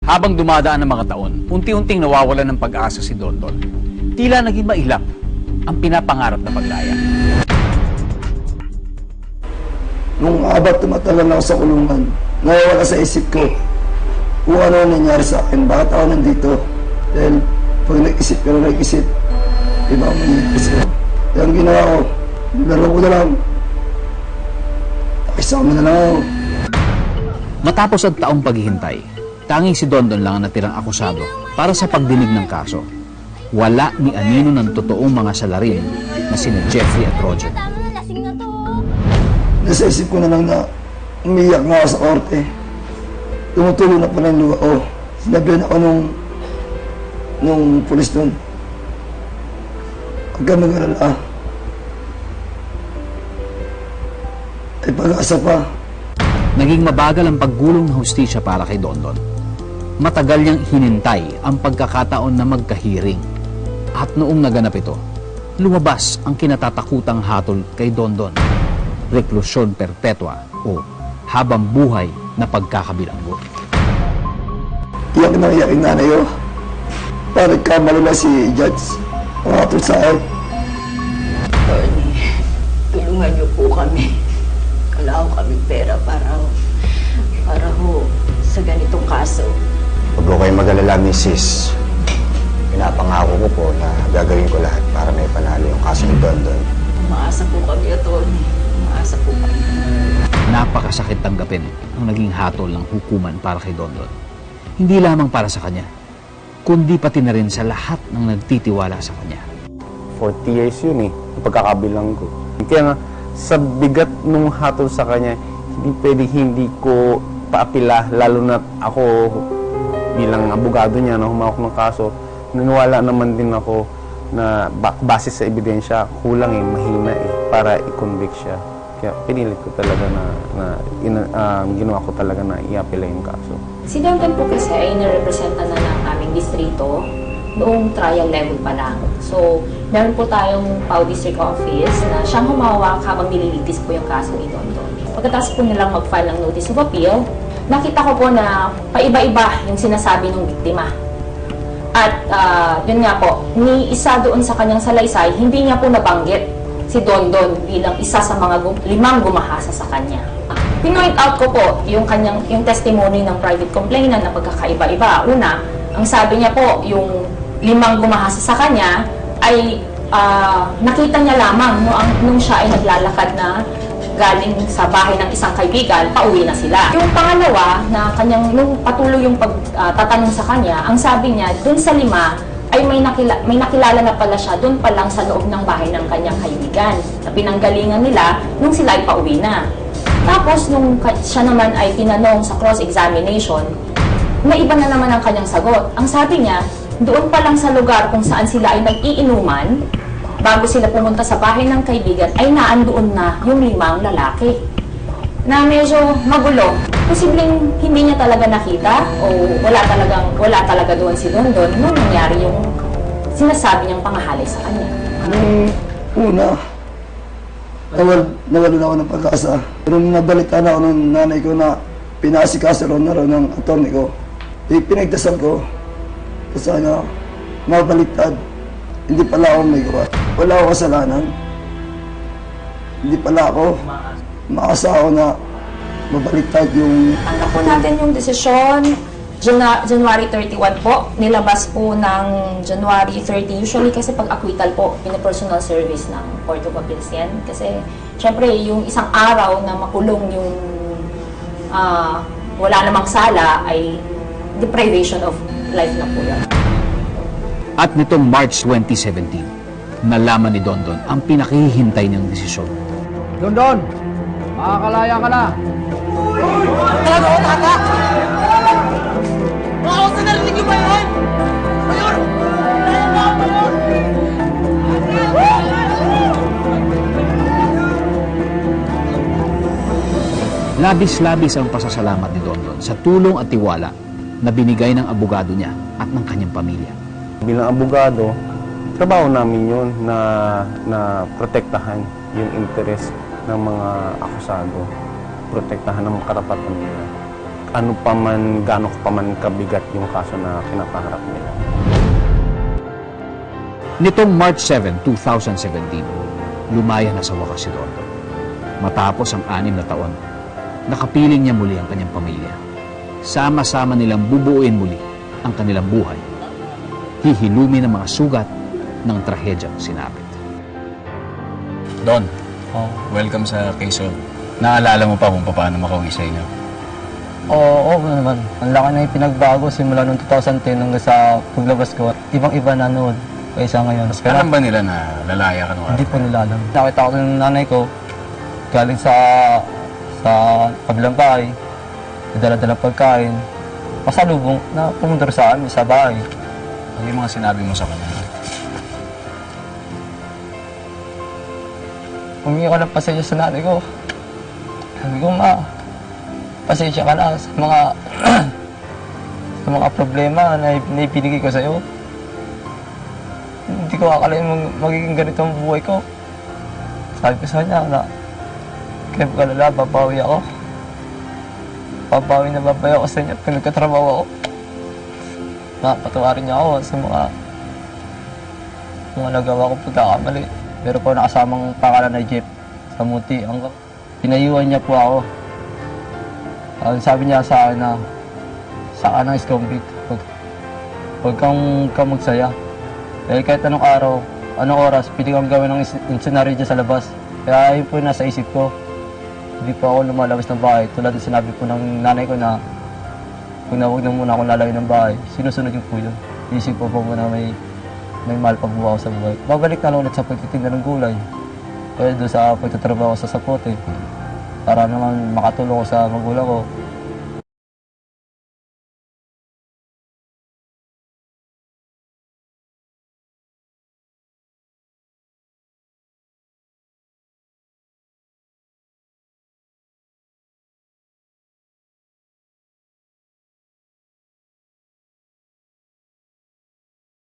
Habang dumadaan ang mga taon, unti-unting nawawalan ng pag-asa si Dondon. Tila naging mailap ang pinapangarap na paglaya. Nung abat tumatagal ako sa kulungan, nawawala sa isip ko kung ano nangyari sa akin, bakit ako nandito. Dahil pag nag-isip, iba ang mangyayari sa'yo. Kaya ang ginawa ko, laro ko na lang. Nakisama na lang ako. Matapos ang taong paghihintay, tanging si Dondon lang ang natirang akusado para sa pagdinig ng kaso. Wala ni anino ng totoong mga salarin na sina Jeffrey at Roger. Nasa isip ko na lang na umiyak nga ako sa korte. Tumutulo na pala yung luha ko. Sinabihan ako nung pulis doon. Huwag ka mag-alala. Ay pag-asa pa. Naging mabagal ang paggulong ng hustisya para kay Dondon. Matagal niyang hinintay ang pagkakataon na magkahiring. At noong naganap ito, lumabas ang kinatatakutang hatol kay Dondon. Reklusyon perpetua o habang buhay na pagkakabilanggo. Iyak na iyak yung nanay ko. Parang kamalala si Judge. Makatol sa akin. Tony, tulungan niyo po kami. Wala ko kami pera para ho sa ganitong kaso. Huwag ko kayo mag-alala, Mrs. Pinapangako ko po na gagawin ko lahat para may panalo yung kaso ni Dondon. Umaasa po kami, Tony. Umaasa po kami. Napakasakit tanggapin ang naging hatol ng hukuman para kay Dondon. Hindi lamang para sa kanya, kundi pati na rin sa lahat ng nagtitiwala sa kanya. 40 years yun yung pagkakabilang ko. Kaya nga, sa bigat nung hatol sa kanya, hindi pwedeng hindi ko paapila, lalo na ako bilang abogado niya na humawak ng kaso, naniwala naman din ako na base sa ebidensya, kulang mahina para i-convict siya. Kaya pinilit ko talaga ginawa ko talaga na i-apila yung kaso. Si Dondon po kasi ay narepresenta na ng aming distrito noong trial level pa lang. So, meron po tayong PAO District Office na siyang humawak habang nililitis po yung kaso ni Dondon. Pagkatapos po nilang mag-file ng Notice of Appeal, nakita ko po na paiba-iba yung sinasabi ng biktima. At yun nga po, ni isa doon sa kanyang salaysay, hindi niya po nabanggit si Dondon bilang isa sa mga 5 gumahasa sa kanya. Pinoint out ko po yung testimony ng private complainant na pagkakaiba-iba. Una, ang sabi niya po, yung 5 gumahasa sa kanya ay nakita niya lamang nung siya ay naglalakad na galing sa bahay ng isang kaibigan, pauwi na sila. Yung pangalawa, na nung patuloy yung pagtatanong sa kanya, ang sabi niya, dun sa 5, ay may nakilala na pala siya doon pa lang sa loob ng bahay ng kanyang kaibigan na pinanggalingan nila nung sila ay pauwi na. Tapos, nung siya naman ay tinanong sa cross-examination, naiba na naman ang kanyang sagot. Ang sabi niya, doon pa lang sa lugar kung saan sila ay nag-iinuman, bago sila pumunta sa bahay ng kaibigan, ay naandoon na yung 5 lalaki. Na medyo magulo. Posibleng hindi niya talaga nakita o wala talaga doon si Dondon nung nangyari yung sinasabi niyang pangahalay sa kanya. Nung una, nawalan ako ng pag-asa. Pero nung nabalitaan ako ng nanay ko na pinasikaso na raw ng attorney ko, pinagdasal ko kasi mabaliktad. Hindi pala ako may gawa. Wala ako kasalanan. Hindi pala ako maasa ako na mabaliktad yung... Ano po natin yung desisyon, January 31 po, nilabas po ng January 30. Usually kasi pag acquittal po, pina-personal service ng Court of Appeals yan. Kasi, syempre, yung isang araw na makulong yung wala namang sala ay deprivation of life na po yan. At nitong March 2017, nalaman ni Dondon ang pinakihintay niyang desisyon. Dondon, makakalaya ka na. Talaga ako, tata! Ako sa narinig yung bayan! Mayor! Mayor! Labis-labis ang pasasalamat ni Dondon sa tulong at tiwala na binigay ng abogado niya at ng kanyang pamilya. Bilang abogado, trabaho namin yun na protektahan yung interes ng mga akusado, protektahan ang karapatan nila. ano pa man, gaano pa man kabigat yung kaso na kinapaharap nila. Nitong March 7, 2017, lumaya na sa wakas si Dondon. Matapos ang 6 na taon, nakapiling niya muli ang kanyang pamilya. Sama-sama nilang bubuuin muli ang kanilang buhay. Hihilumi ng mga sugat ng trahedyang sinapit. Don, welcome sa Quezon. Naalala mo pa kung paano makauwi sa inyo? Oo naman. Ang laki na yung pinagbago simula noong 2010 hanggang sa paglabas ko. Ibang-iba na noon kaysa ngayon. Alam ba nila na lalaya ka nung Hindi po nila alam. Nakita ko ng nanay ko galing sa kabilang bahay, dala-dala pagkain, pasalubong na pumunta sa amin sa bahay. Ano yung mga sinabi mo sa kanya? Humingi ko ng pasensya sa nanay ko. Sabi ko, ma, pasensya ka na sa mga sa mga problema na ibinigay ko sa'yo. Hindi ko akalain magiging ganito ang buhay ko. Sabi ko sa kanya na, kaya ko kalala, babawi ako. Babawi ako sa inyo pag nagkatrabaho ako. Patawarin niya ako sa mga nagawa kong pagkakamali. Pero po nakasamang pangalan na Jeff sa Muti. Pinayuhan niya po ako. Sabi niya sa akin na saka ng iskombi. Huwag kang magsaya. Dahil kahit anong araw, anong oras, pwede kang gawin ng senaryo dyan sa labas. Kaya yun po nasa isip ko. Hindi po ako lumalabas ng bahay. Tulad ng sinabi po ng nanay ko na kung huwag na muna akong lalayo ng bahay, sinusunod yung po yun. Isip po po na may mahal pa po ako sa buhay. Babalik na lang ulit sa pagtitinda ng gulay. Kaya doon sa pagtatrabaho sa sapote. Para naman makatulong ko sa magulang ko.